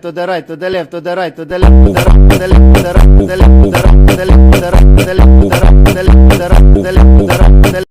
To the right, to the left, to the right, to the left, to the right, to the left, to the right, to the left, to the right, to the left, to the right, to the left, to the right, to the left, to the right, to the left, to the right, to the left.